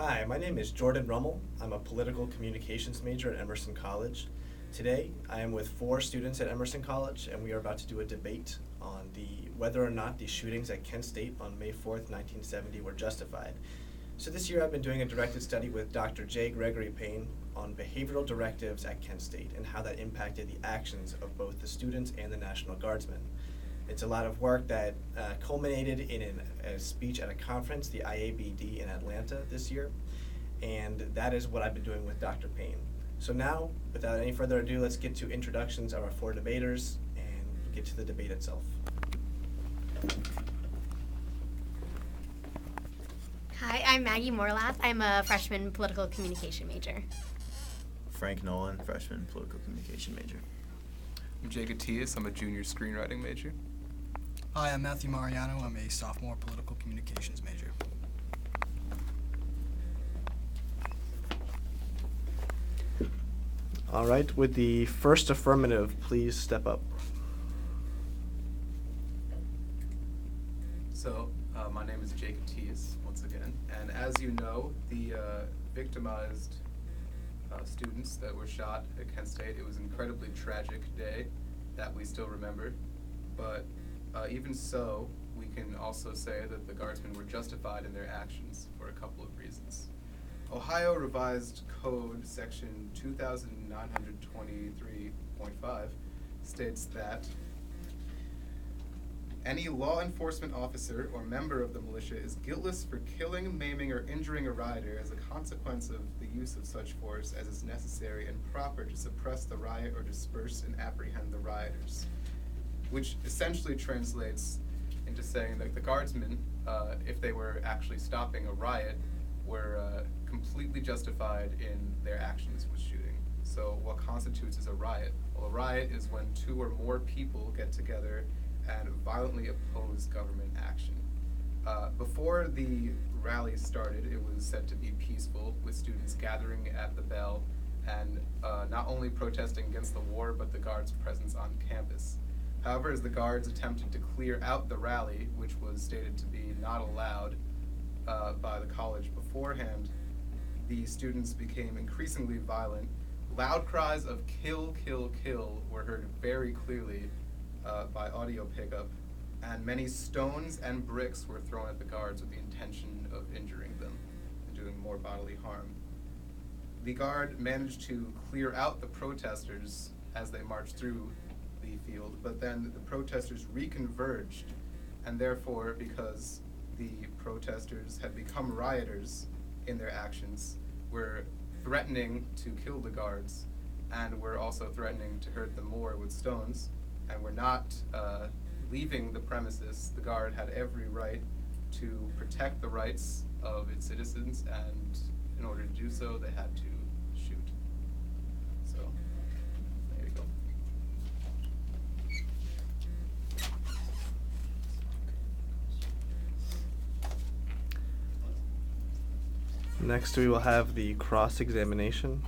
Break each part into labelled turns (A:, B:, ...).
A: Hi, my name is Jordan Rummel. I'm a political communications major at Emerson College. Today, I am with 4 students at Emerson College, and we are about to do a debate on whether or not the shootings at Kent State on May 4th, 1970 were justified. So this year I've been doing a directed study with Dr. J. Gregory Payne on behavioral directives at Kent State and how that impacted the actions of both the students and the National Guardsmen. It's a lot of work that culminated in a speech at a conference, the IABD in Atlanta this year, and that is what I've been doing with Dr. Payne. So now, without any further ado, let's get to introductions of our 4 debaters and get to the debate itself.
B: Hi, I'm Maggie Morlath. I'm a freshman political communication major.
C: Frank Nolan, freshman political communication major.
D: I'm Jake Atias. I'm a junior screenwriting major.
E: Hi, I'm Matthew Mariano. I'm a sophomore political communications major.
A: All right, with the first affirmative, please step up.
D: So, my name is Jake Atias, once again, and as you know, the victimized students that were shot at Kent State, it was an incredibly tragic day that we still remember, but even so, we can also say that the Guardsmen were justified in their actions for a couple of reasons. Ohio Revised Code section 2923.5 states that any law enforcement officer or member of the militia is guiltless for killing, maiming, or injuring a rioter as a consequence of the use of such force as is necessary and proper to suppress the riot or disperse and apprehend the rioters, which essentially translates into saying that the Guardsmen, if they were actually stopping a riot, were completely justified in their actions with shooting. So what constitutes as a riot? Well, a riot is when 2 or more people get together and violently oppose government action. Before the rally started, it was said to be peaceful, with students gathering at the bell and not only protesting against the war, but the Guards' presence on campus. However, as the Guards attempted to clear out the rally, which was stated to be not allowed by the college beforehand, the students became increasingly violent. Loud cries of "kill, kill, kill" were heard very clearly by audio pickup, and many stones and bricks were thrown at the Guards with the intention of injuring them and doing more bodily harm. The Guard managed to clear out the protesters as they marched through the field, but then the protesters reconverged, and therefore, because the protesters had become rioters in their actions, were threatening to kill the Guards, and were also threatening to hurt them more with stones, and were not leaving the premises. The Guard had every right to protect the rights of its citizens, and in order to do so, they had to shoot. So, there you go.
A: Next, we will have the cross-examination.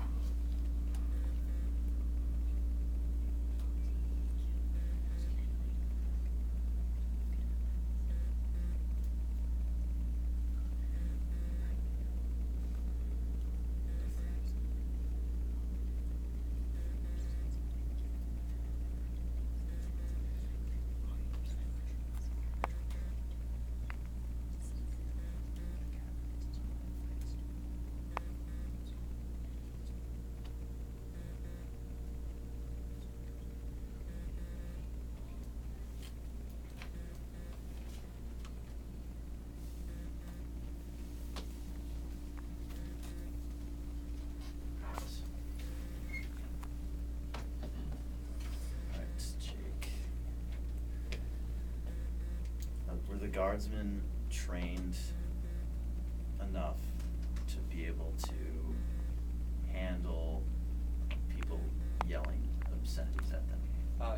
C: Were the Guardsmen trained enough to be able to handle people yelling obscenities at them?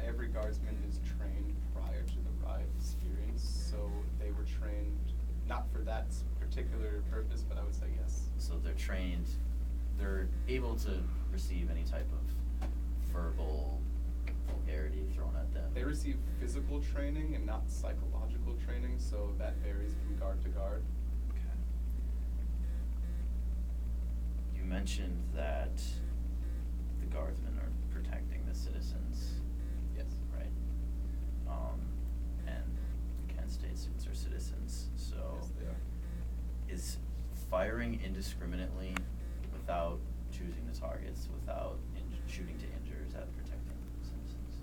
D: Every Guardsman is trained prior to the riot experience, so they were trained not for that particular purpose, but I would say yes.
C: So they're able to receive any type of verbal vulgarity thrown at them.
D: They receive physical training and not psychological training, so that varies from guard to guard.
C: Okay. mentioned that the guardsmen are protecting the citizens.
D: Yes.
C: Right. And the Kent State students are citizens, so
D: Yes, they are.
C: is firing indiscriminately without choosing the targets, without shooting to injure, is that protecting citizens?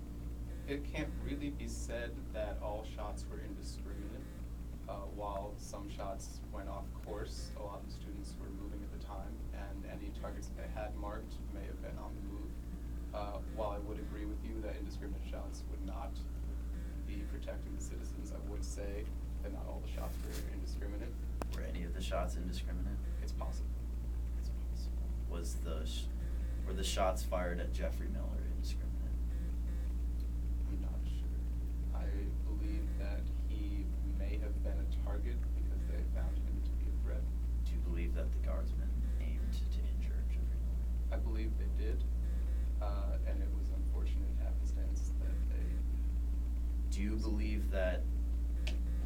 F: It can't really be said that all shots were indiscriminate. While some shots went off course, a lot of the students were moving at the time, and any targets that they had marked may have been on the move. While I would agree with you that indiscriminate shots would not be protecting the citizens, I would say that not all the shots were indiscriminate.
C: Were any of the shots indiscriminate?
F: It's possible.
C: It's possible. Were the shots fired at Jeffrey Miller indiscriminate?
F: I'm not sure. I believe that he may have been a target because they found him to be a threat.
C: Do you believe that the guardsmen aimed to injure Jeffrey Miller?
F: I believe they did, and it was unfortunate happenstance that they.
C: Do you believe that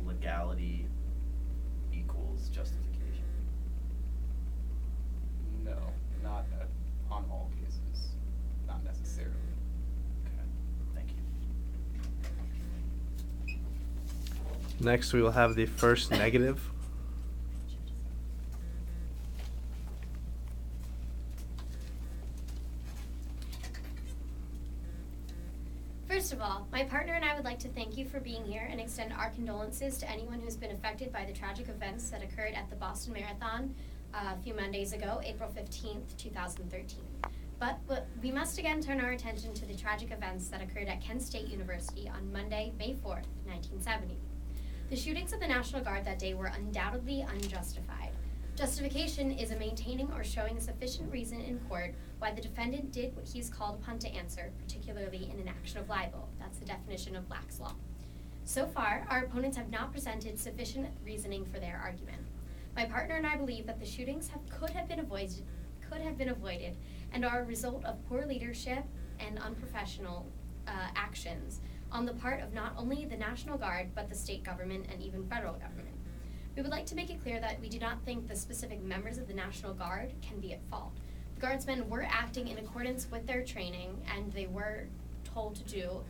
C: legality equals justification?
F: No, not on all cases, not necessarily.
C: Okay, thank you.
A: Next, we will have the first negative.
B: First of all, my partner and I would like to thank you for being here and extend our condolences to anyone who's been affected by the tragic events that occurred at the Boston Marathon a few Mondays ago, April 15th, 2013. But we must again turn our attention to the tragic events that occurred at Kent State University on Monday, May 4th, 1970. The shootings of the National Guard that day were undoubtedly unjustified. Justification is a maintaining or showing sufficient reason in court why the defendant did what he is called upon to answer, particularly in an action of libel. That's the definition of Black's Law. So far, our opponents have not presented sufficient reasoning for their argument. My partner and I believe that the shootings could have been avoided and are a result of poor leadership and unprofessional actions on the part of not only the National Guard, but the state government and even federal government. We would like to make it clear that we do not think the specific members of the National Guard can be at fault. The Guardsmen were acting in accordance with their training, and they were told to do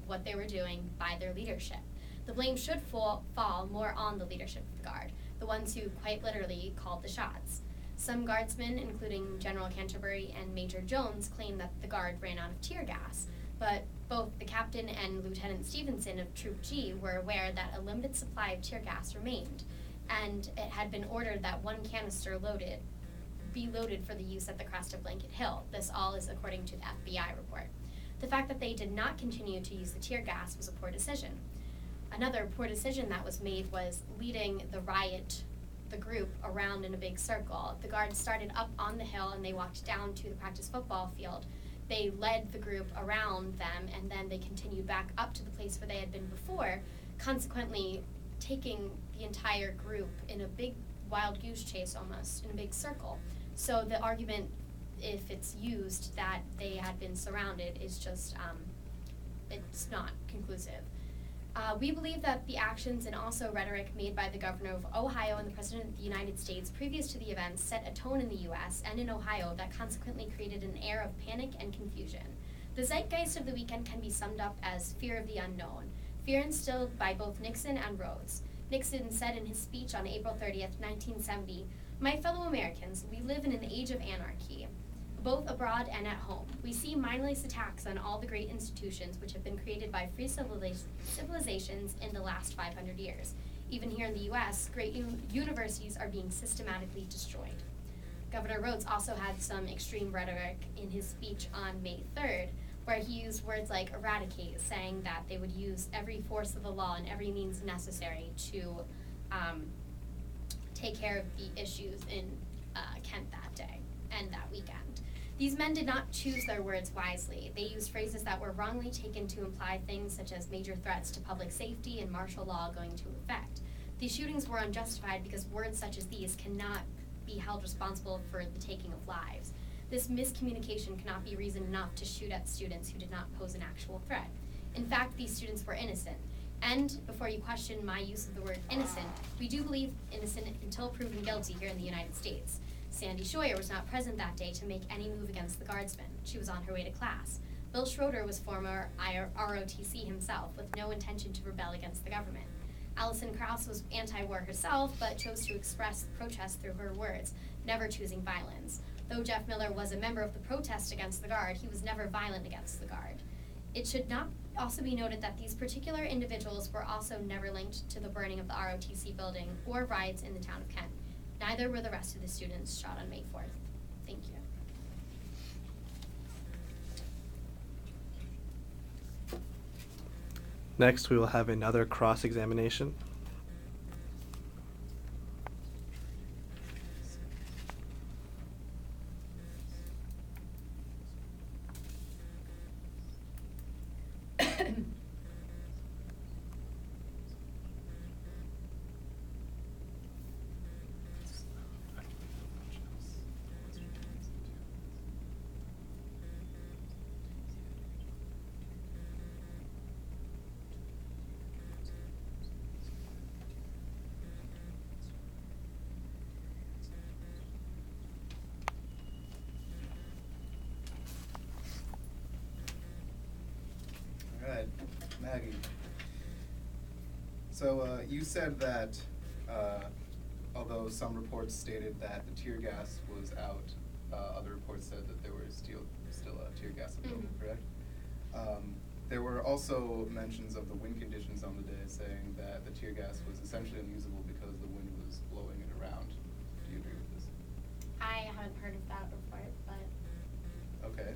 B: what they were doing by their leadership. The blame should fall more on the leadership of the Guard, the ones who quite literally called the shots. Some Guardsmen, including General Canterbury and Major Jones, claim that the Guard ran out of tear gas, but both the captain and Lieutenant Stevenson of Troop G were aware that a limited supply of tear gas remained, and it had been ordered that one canister be loaded for the use at the crest of Blanket Hill. This all is according to the FBI report. The fact that they did not continue to use the tear gas was a poor decision. Another poor decision that was made was leading the group around in a big circle. The Guards started up on the hill and they walked down to the practice football field. They led the group around them, and then they continued back up to the place where they had been before, consequently taking the entire group in a big wild goose chase almost, in a big circle. So the argument, if it's used, that they had been surrounded is just, it's not conclusive. We believe that the actions and also rhetoric made by the governor of Ohio and the President of the United States previous to the events set a tone in the U.S. and in Ohio that consequently created an air of panic and confusion. The zeitgeist of the weekend can be summed up as fear of the unknown, fear instilled by both Nixon and Rhodes. Nixon said in his speech on April 30th, 1970, "My fellow Americans, we live in an age of anarchy, both abroad and at home. We see mindless attacks on all the great institutions which have been created by free civilizations in the last 500 years. Even here in the U.S., great universities are being systematically destroyed." Governor Rhodes also had some extreme rhetoric in his speech on May 3rd, where he used words like eradicate, saying that they would use every force of the law and every means necessary to take care of the issues in Kent that day and that weekend. These men did not choose their words wisely. They used phrases that were wrongly taken to imply things such as major threats to public safety and martial law going into effect. These shootings were unjustified because words such as these cannot be held responsible for the taking of lives. This miscommunication cannot be reason enough to shoot at students who did not pose an actual threat. In fact, these students were innocent. And before you question my use of the word innocent, we do believe innocent until proven guilty here in the United States. Sandy Scheuer was not present that day to make any move against the guardsman. She was on her way to class. Bill Schroeder was former ROTC himself, with no intention to rebel against the government. Allison Krauss was anti-war herself, but chose to express protest through her words, never choosing violence. Though Jeff Miller was a member of the protest against the Guard, he was never violent against the Guard. It should not also be noted that these particular individuals were also never linked to the burning of the ROTC building or riots in the town of Kent. Neither were the rest of the students shot on May 4th. Thank you.
A: Next, we will have another cross-examination.
D: All right, Maggie. So you said that although some reports stated that the tear gas was out, other reports said that there was still tear gas available, correct? There were also mentions of the wind conditions on the day, saying that the tear gas was essentially unusable because the wind was blowing it around. Do you agree with this?
B: I haven't heard of that report, but
D: Okay.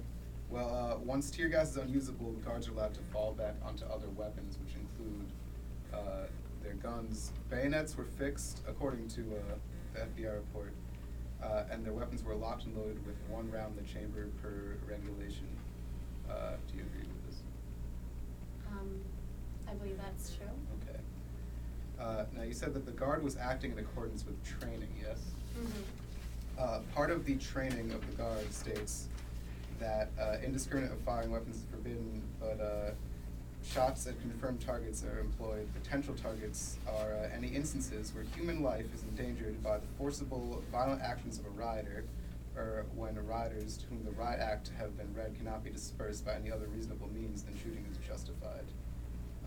D: Well, once tear gas is unusable, the guards are allowed to fall back onto other weapons, which include their guns. Bayonets were fixed, according to the FBI report, and their weapons were locked and loaded with 1 round in the chamber per regulation. Do you agree with this?
B: I believe that's true.
D: Okay. Now, you said that the guard was acting in accordance with training, yes? Part of the training of the guard states that indiscriminate of firing weapons is forbidden, but shots at confirmed targets are employed. Potential targets are any instances where human life is endangered by the forcible, violent actions of a rioter, or when rioters to whom the riot act have been read cannot be dispersed by any other reasonable means than shooting is justified.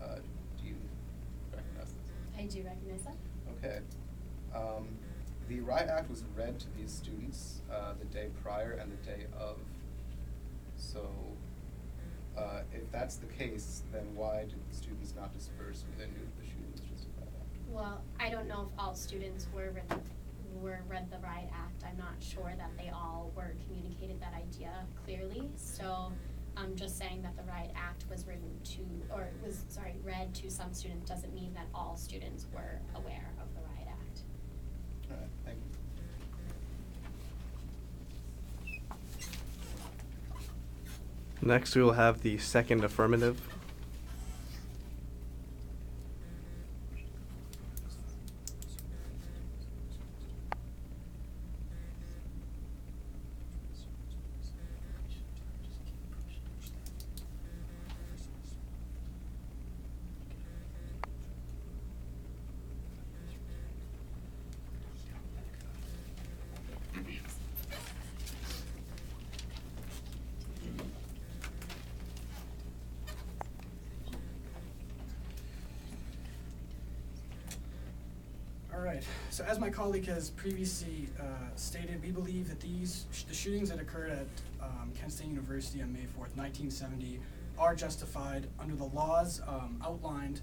D: Do you recognize this?
B: I do recognize that.
D: Okay. The riot act was read to these students the day prior and the day of. So, if that's the case, then why did the students not disperse when they knew that the shooting was justified?
B: Well, I don't know if all students were read the riot act. I'm not sure that they all were communicated that idea clearly. So I'm just saying that the riot act was read to some students doesn't mean that all students were aware of the riot act.
D: All right, thank you.
A: Next, we will have the second affirmative.
E: All right, so as my colleague has previously stated, we believe that the shootings that occurred at Kent State University on May 4th, 1970 are justified under the laws outlined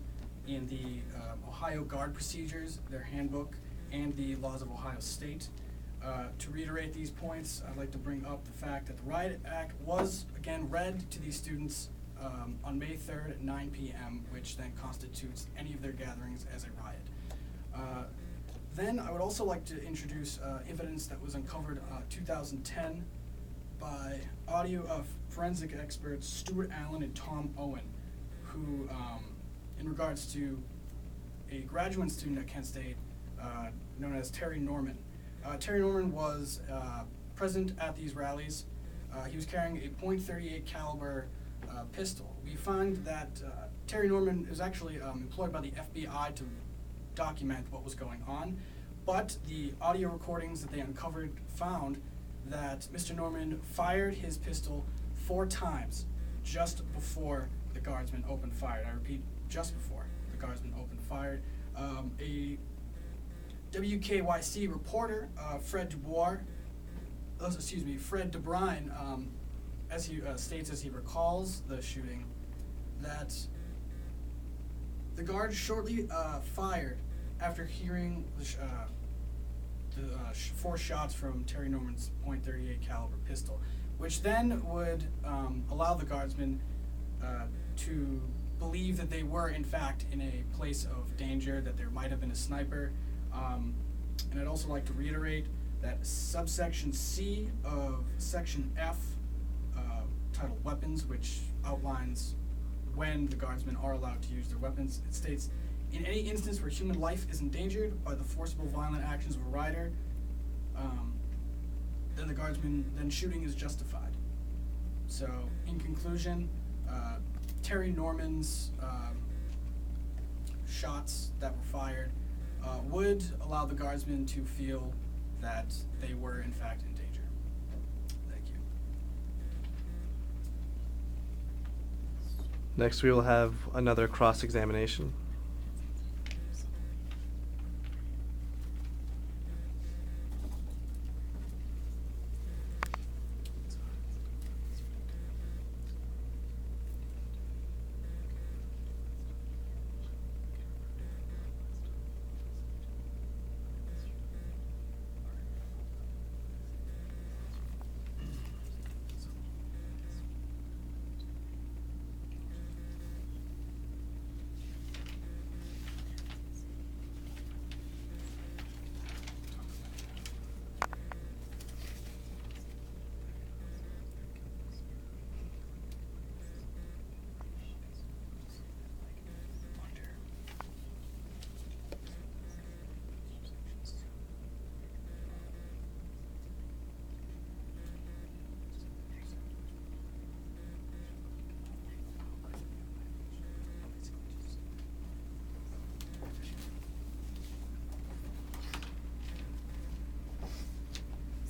E: in the Ohio Guard Procedures, their handbook, and the laws of Ohio State. To reiterate these points, I'd like to bring up the fact that the Riot Act was, again, read to these students on May 3rd at 9 p.m., which then constitutes any of their gatherings as a riot. Then I would also like to introduce evidence that was uncovered 2010 by audio of forensic experts Stuart Allen and Tom Owen, who, in regards to a graduate student at Kent State known as Terry Norman. Terry Norman was present at these rallies. He was carrying a .38 caliber pistol. We find that Terry Norman is actually employed by the FBI to document what was going on, But the audio recordings that they uncovered found that Mr. Norman fired his pistol 4 times just before the guardsman opened fire. I repeat, just before the guardsman opened fire. A WKYC reporter, Fred DeBrine, as he states as he recalls the shooting, that the guard shortly fired after hearing the 4 shots from Terry Norman's .38 caliber pistol, which then would allow the guardsmen to believe that they were in fact in a place of danger, that there might have been a sniper. And I'd also like to reiterate that subsection C of section F, titled Weapons, which outlines when the guardsmen are allowed to use their weapons, it states, in any instance where human life is endangered by the forcible violent actions of a rider, then shooting is justified. So, in conclusion, Terry Norman's shots that were fired would allow the guardsmen to feel that they were in fact in danger. Thank you.
A: Next, we will have another cross-examination.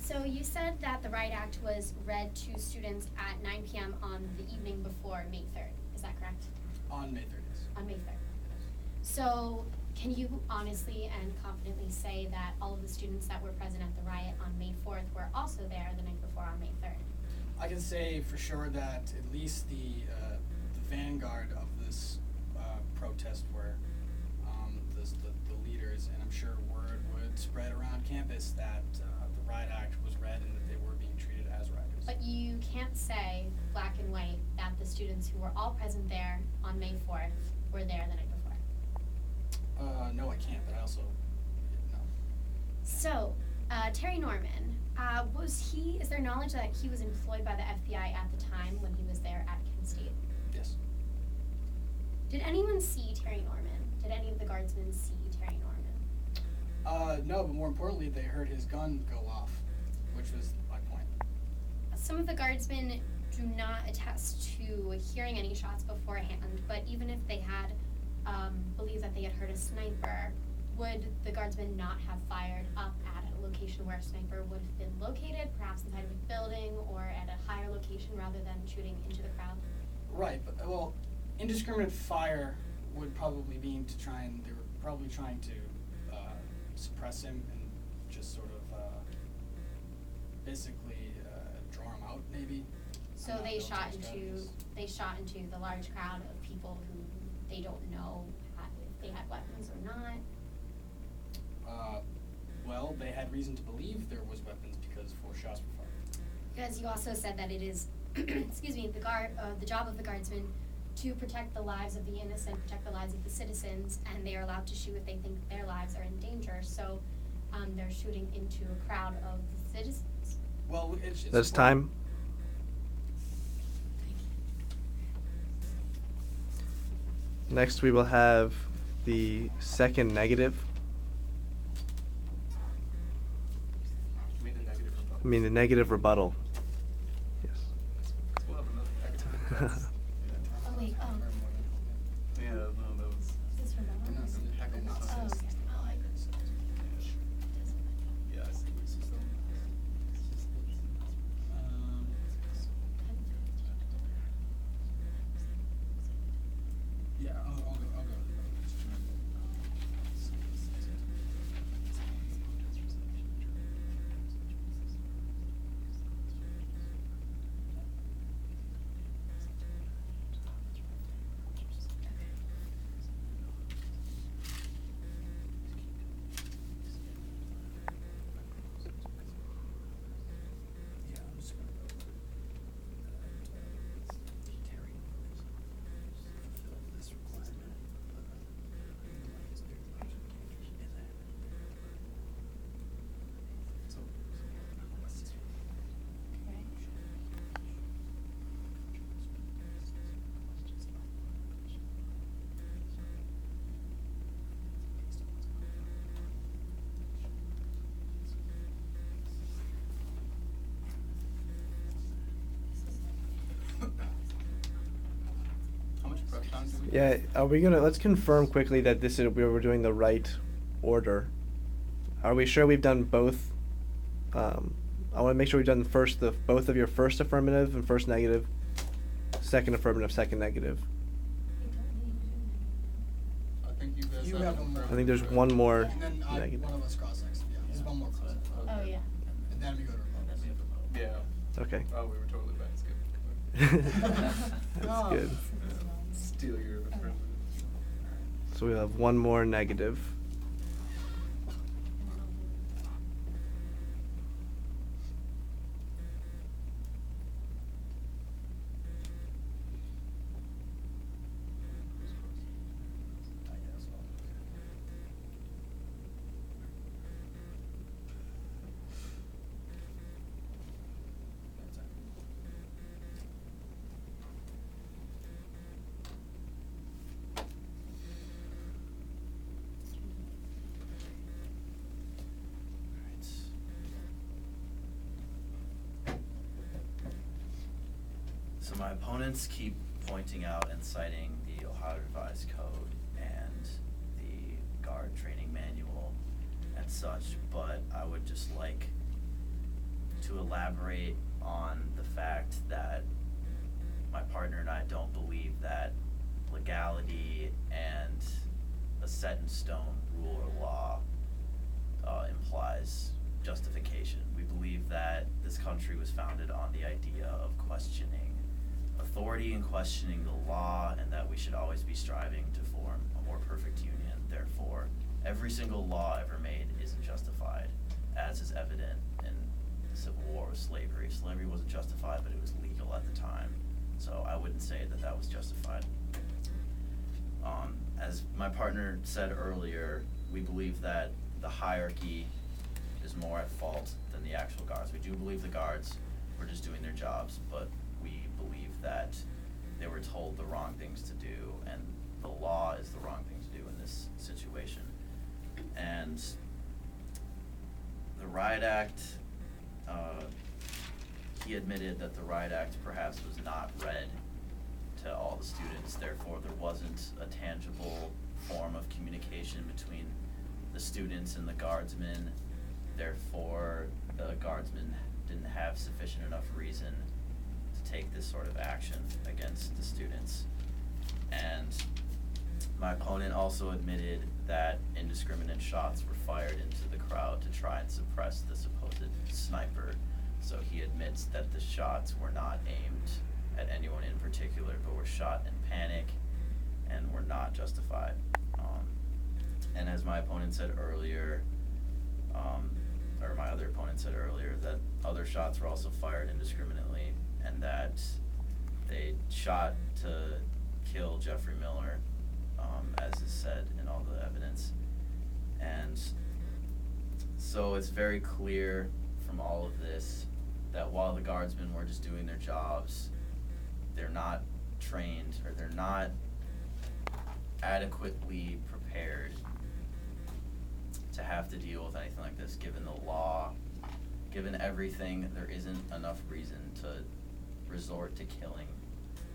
B: So you said that the Riot Act was read to students at 9 p.m. on the evening before May 3rd. Is that correct?
E: On May 30th.
B: On May 3rd. So can you honestly and confidently say that all of the students that were present at the riot on May 4th were also there the night before on May 3rd?
E: I can say for sure that at least the vanguard of this protest were the leaders, and I'm sure word would spread around campus that the Riot Act was read and that they were being treated as rioters.
B: But you can't say black and white that the students who were all present there on May 4th were there the night before.
E: No, I can't, but I also, no.
B: So, Terry Norman, is there knowledge that he was employed by the FBI at the time when he was there at Kent State?
E: Yes.
B: Did anyone see Terry Norman? Did any of the guardsmen see Terry Norman?
E: No, but more importantly, they heard his gun go off, which was my point.
B: Some of the guardsmen do not attest to hearing any shots beforehand, but even if they had believed that they had heard a sniper, would the guardsmen not have fired up at a location where a sniper would have been located, perhaps inside of a building or at a higher location rather than shooting into the crowd?
E: Right, but, well, indiscriminate fire would probably mean they were probably trying to suppress him and just sort of basically draw him out, maybe.
B: So they shot into the large crowd of people who they don't know if they had weapons or not.
E: Well, they had reason to believe there was weapons because 4 shots were fired.
B: Because you also said that it is, excuse me, the job of the guardsmen to protect the lives of the innocent, protect the lives of the citizens, and they are allowed to shoot if they think their lives are in danger. So they're shooting into a crowd of citizens.
E: Well, it's
A: That's time. Next, we will have the second negative. The negative rebuttal. Yes.
F: We'll have another negative.
B: Oh wait, oh.
F: Yeah, no, that was.
B: Is this rebuttal?
E: No,
B: Oh, okay. Oh,
A: Yeah, are we gonna, let's confirm quickly that this is, we were doing the right order. Are we sure we've done both? I wanna make sure we've done first, both of your first affirmative and first negative, second affirmative, second negative.
D: I think you guys
E: You
D: have.
E: have one more.
A: I think there's one more
E: And then
A: negative.
E: one of us cross-exed, yeah, there's one more cross-exed.
B: Oh, yeah.
E: And then we go to
C: And then we have a vote.
D: Yeah.
A: Okay.
D: Oh, we were totally bad. Skip.
A: That's
E: Oh.
A: good.
D: Steal your affirmative.
A: So we have one more negative.
C: So my opponents keep pointing out and citing the Ohio Revised Code and the guard training manual and such, but I would just like to elaborate on the fact that my partner and I don't believe that legality and a set in stone rule or law implies justification. We believe that this country was founded on the idea of questioning authority and questioning the law, and that we should always be striving to form a more perfect union. Therefore, every single law ever made isn't justified, as is evident in the Civil War with slavery. Slavery wasn't justified, but it was legal at the time. So I wouldn't say that that was justified. As my partner said earlier, we believe that the hierarchy is more at fault than the actual guards. We do believe the guards were just doing their jobs, but we believe that they were told the wrong things to do, and the law is the wrong thing to do in this situation. And the Riot Act, he admitted that the Riot Act perhaps was not read to all the students, therefore there wasn't a tangible form of communication between the students and the guardsmen. Therefore, the guardsmen didn't have sufficient enough reason to take this sort of action against the students. And my opponent also admitted that indiscriminate shots were fired into the crowd to try and suppress the supposed sniper. So he admits that the shots were not aimed at anyone in particular, but were shot in panic and were not justified. And as my opponent said earlier, or my other opponent said earlier, that other shots were also fired indiscriminately, and that they shot to kill Jeffrey Miller, as is said in all the evidence. And so it's very clear from all of this that while the guardsmen were just doing their jobs, they're not trained, or they're not adequately prepared to have to deal with anything like this. Given the law, given everything, there isn't enough reason to resort to killing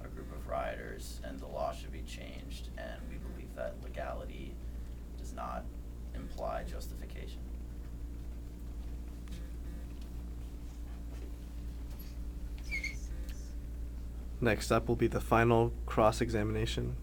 C: a group of rioters, and the law should be changed, and we believe that legality does not imply justification.
A: Next up will be the final cross-examination.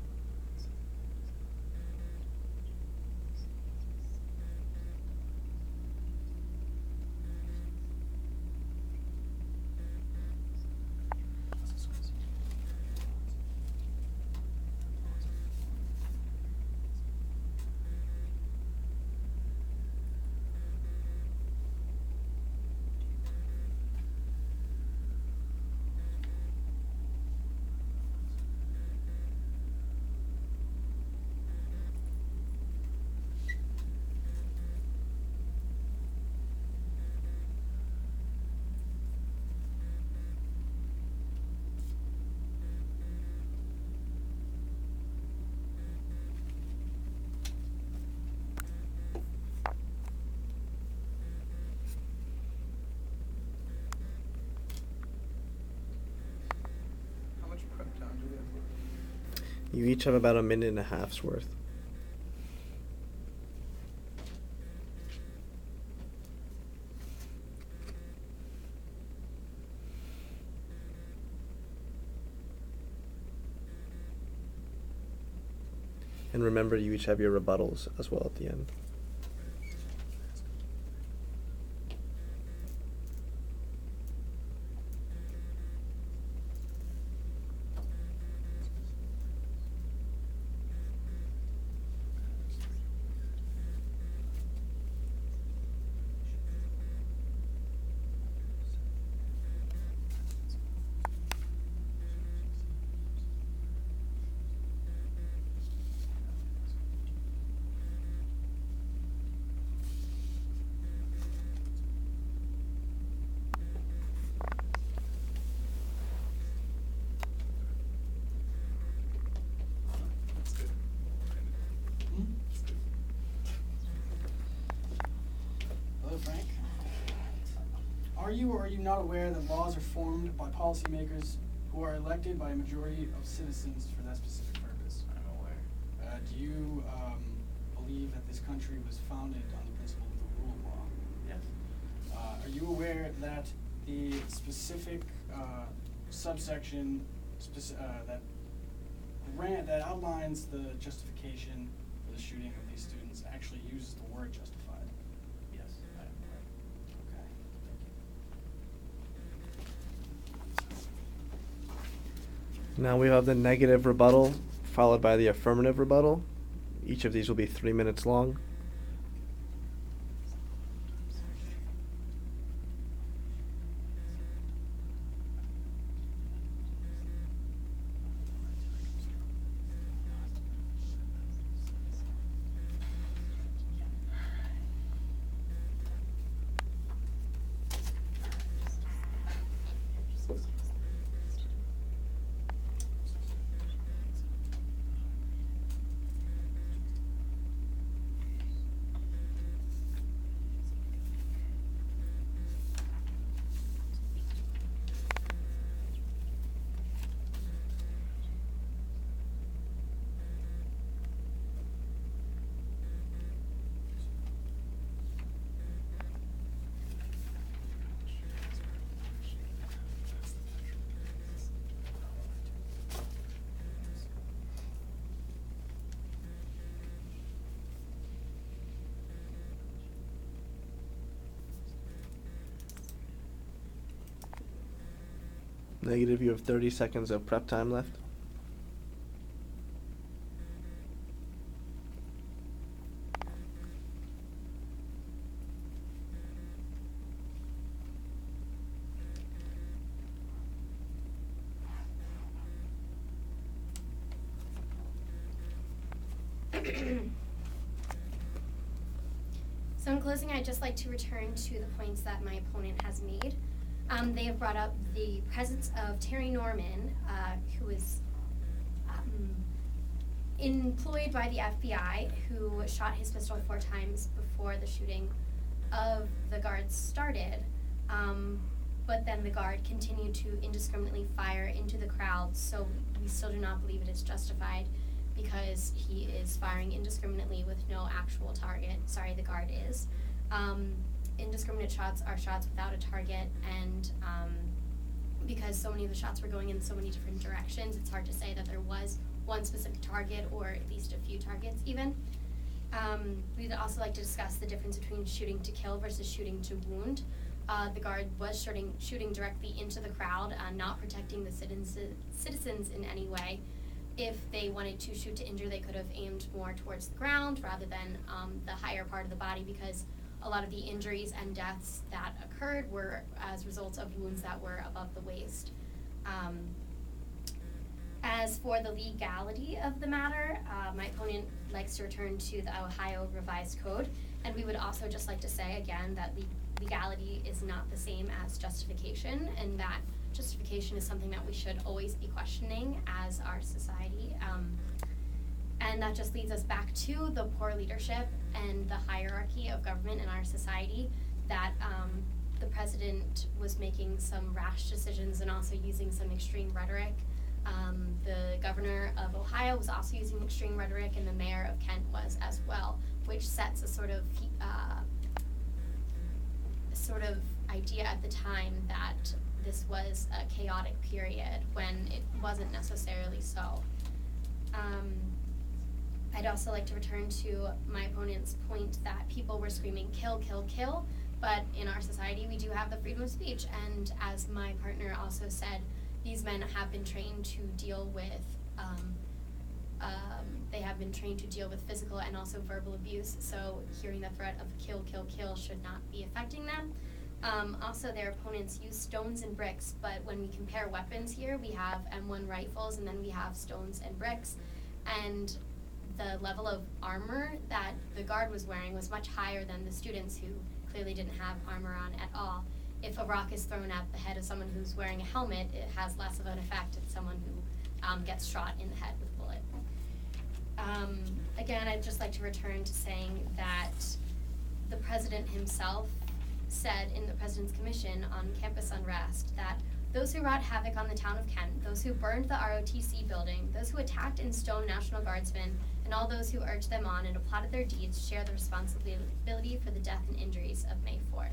A: You each have about a minute and a half's worth. And remember, you each have your rebuttals as well at the end.
D: That's good. That's good.
E: Hello, Frank. Are you or are you not aware that laws are formed by policymakers who are elected by a majority of citizens for that specific purpose?
C: I'm aware.
E: Do you believe that this country was founded on the principle of the rule of law?
C: Yes.
E: Are you aware that the specific subsection that outlines the justification for the shooting of these students actually uses the word justified?
C: Yes, I am aware.
E: Okay, thank you.
A: Now we have the negative rebuttal followed by the affirmative rebuttal. Each of these will be 3 minutes long. Negative, you have 30 seconds of prep time left.
B: So in closing, I'd just like to return to the points that my opponent has made. They have brought up the presence of Terry Norman, who was employed by the FBI, who shot his pistol 4 times before the shooting of the guards started. But then the guard continued to indiscriminately fire into the crowd, so we still do not believe it is justified because he is firing indiscriminately with no actual target. Sorry, the guard is. Indiscriminate shots are shots without a target, and because so many of the shots were going in so many different directions, it's hard to say that there was one specific target or at least a few targets even. We'd also like to discuss the difference between shooting to kill versus shooting to wound. The guard was shooting directly into the crowd, not protecting the citizens in any way. If they wanted to shoot to injure, they could have aimed more towards the ground rather than the higher part of the body, because a lot of the injuries and deaths that occurred were as results of wounds that were above the waist. As for the legality of the matter, my opponent likes to return to the Ohio Revised Code, and we would also just like to say again that legality is not the same as justification, and that justification is something that we should always be questioning as our society. And that just leads us back to the poor leadership and the hierarchy of government in our society, that the president was making some rash decisions and also using some extreme rhetoric The governor of Ohio was also using extreme rhetoric, and the mayor of Kent was as well, which sets a sort of idea at the time that this was a chaotic period when it wasn't necessarily so. I'd also like to return to my opponent's point that people were screaming kill, kill, kill, but in our society we do have the freedom of speech, and as my partner also said, these men have been trained to deal with physical and also verbal abuse, so hearing the threat of kill, kill, kill should not be affecting them. Also, their opponents use stones and bricks, but when we compare weapons here, we have M1 rifles and then we have stones and bricks, and the level of armor that the guard was wearing was much higher than the students who clearly didn't have armor on at all. If a rock is thrown at the head of someone who's wearing a helmet, it has less of an effect than someone who gets shot in the head with a bullet. Again, I'd just like to return to saying that the president himself said in the President's Commission on Campus Unrest that those who wrought havoc on the town of Kent, those who burned the ROTC building, those who attacked and stoned National Guardsmen, and all those who urged them on and applauded their deeds share the responsibility for the death and injuries of May 4th.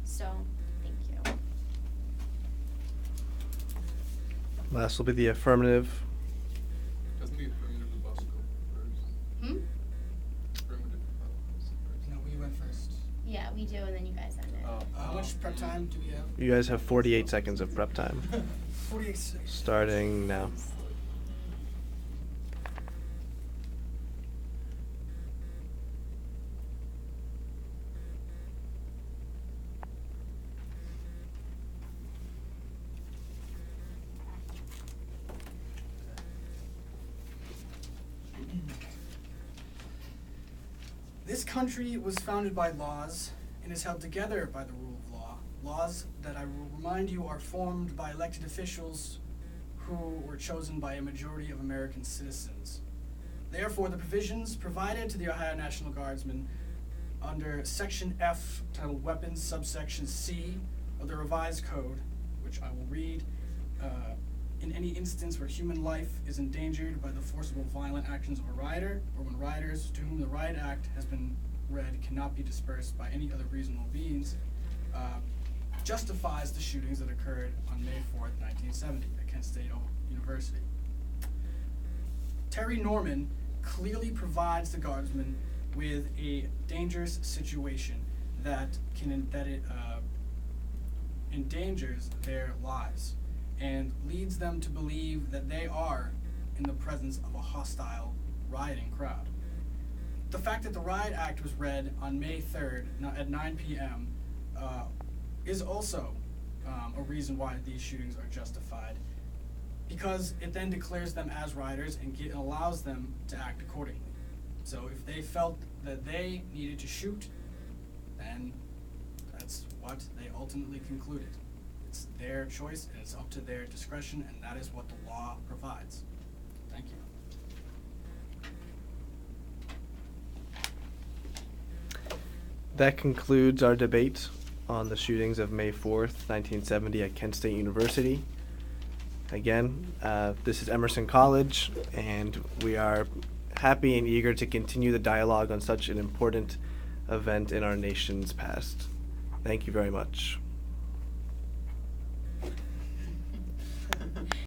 B: So, thank you.
A: Last will be the affirmative.
G: Doesn't the affirmative of bus go first? Affirmative of bus first.
E: No, we went first.
B: Yeah, we do, and then you guys end it.
E: How much prep time do we have?
A: You guys have 48 seconds of prep time.
E: 48 seconds.
A: Starting now.
E: This country was founded by laws and is held together by the rule of law. Laws that I will remind you are formed by elected officials who were chosen by a majority of American citizens. Therefore, the provisions provided to the Ohio National Guardsmen under Section F, titled Weapons, subsection C of the revised code, which I will read, in any instance where human life is endangered by the forcible violent actions of a rider, or when riders to whom the Riot Act has been read cannot be dispersed by any other reasonable means, justifies the shootings that occurred on May 4th, 1970 at Kent State University. Terry Norman clearly provides the Guardsmen with a dangerous situation that endangers their lives and leads them to believe that they are in the presence of a hostile rioting crowd. The fact that the Riot Act was read on May 3rd at 9 p.m. Is also a reason why these shootings are justified, because it then declares them as rioters and allows them to act accordingly. So if they felt that they needed to shoot, then that's what they ultimately concluded. It's their choice and it's up to their discretion, and that is what the law provides. Thank you.
A: That concludes our debate on the shootings of May 4th, 1970 at Kent State University. Again, this is Emerson College, and we are happy and eager to continue the dialogue on such an important event in our nation's past. Thank you very much.